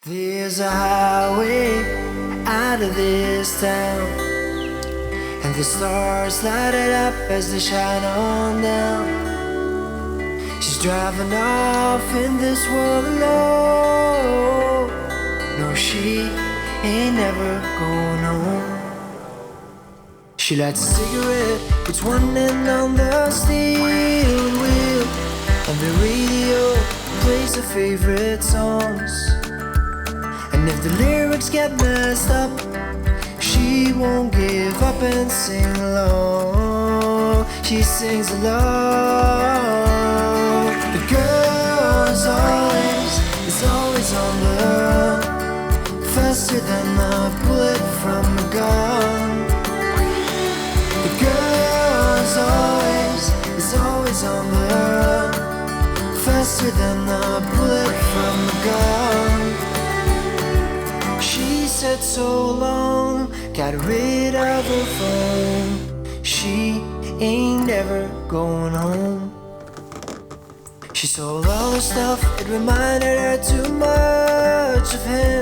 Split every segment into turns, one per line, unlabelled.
There's a highway out of this town, and the stars light it up as they shine on down. She's driving off in this world alone. No, she ain't never going home. She lights a cigarette, puts one end on the steering wheel, and the radio plays her favorite songs. And if the lyrics get messed up, she won't give up and sing along. She sings along. The girl is always on the run, faster than a bullet from a gun. The girl is always on the run, faster than a bullet from a gun. She said so long, got rid of her phone. She ain't never going home. She sold all her stuff, it reminded her too much of him.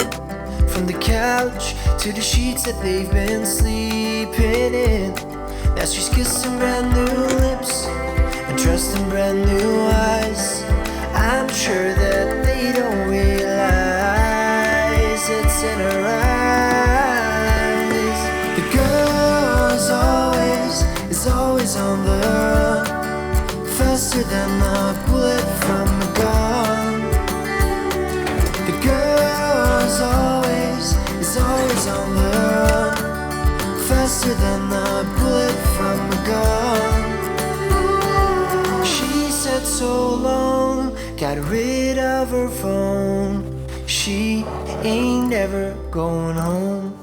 From the couch to the sheets that they've been sleeping in. Now she's kissing brand new lips and trusting brand new eyes. I'm sure that they don't realize it's in her eyes. The girl is always on the run, faster than a bullet from a gun. The girl is always on the run, faster than a bullet from a gun. She said so long, got rid of her phone. She ain't never going home.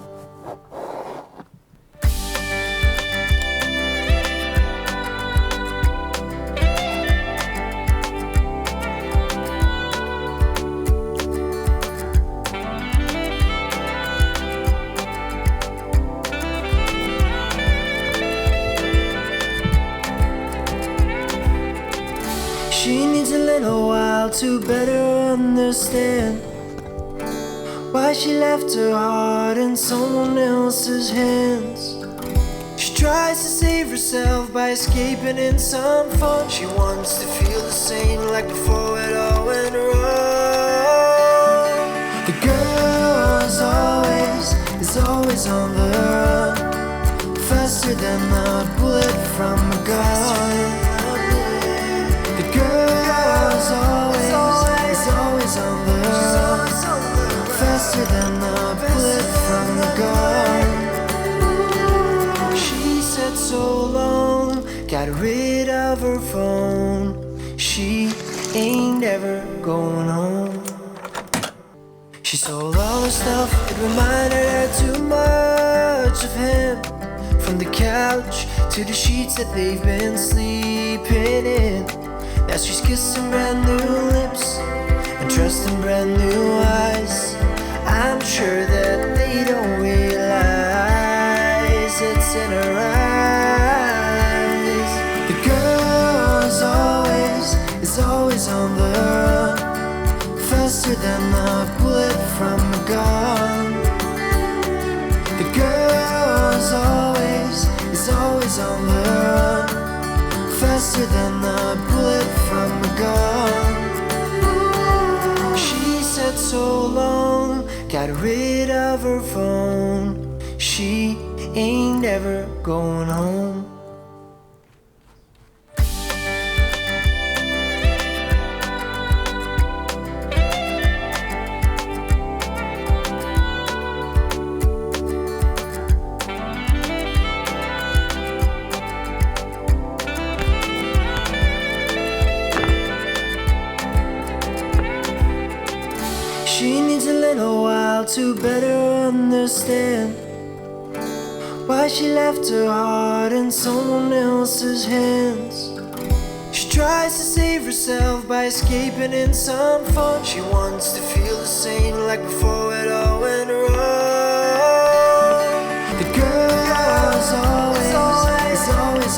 She needs a little while to better understand why she left her heart in someone else's hands. She tries to save herself by escaping in some fun. She wants to feel the same like before it all went wrong. The girl is always on the run, faster than a bullet from a gun. The girl is always on the run, faster than a bullet from a gun. She said so long, got rid of her phone. She ain't never going home. She sold all her stuff, it reminded her too much of him. From the couch to the sheets that they've been sleeping in. Now she's kissing brand new lips and trusting brand new eyes. I'm sure that they don't realize it's in her eyes. The girl is always on the run, faster than a bullet from a gun. The girl is always on the run, faster than a bullet from a gun. She said so long, got rid of her phone. She ain't never going home. She needs a little while to better understand why she left her heart in someone else's hands. She tries to save herself by escaping in some fun. She wants to feel the same like before it all went wrong. The girl is always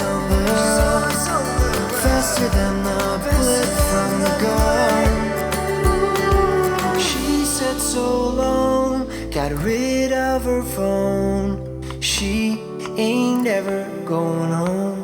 on the run, faster than a bullet from a gun. She said so long, got rid of her phone. She ain't ever going home.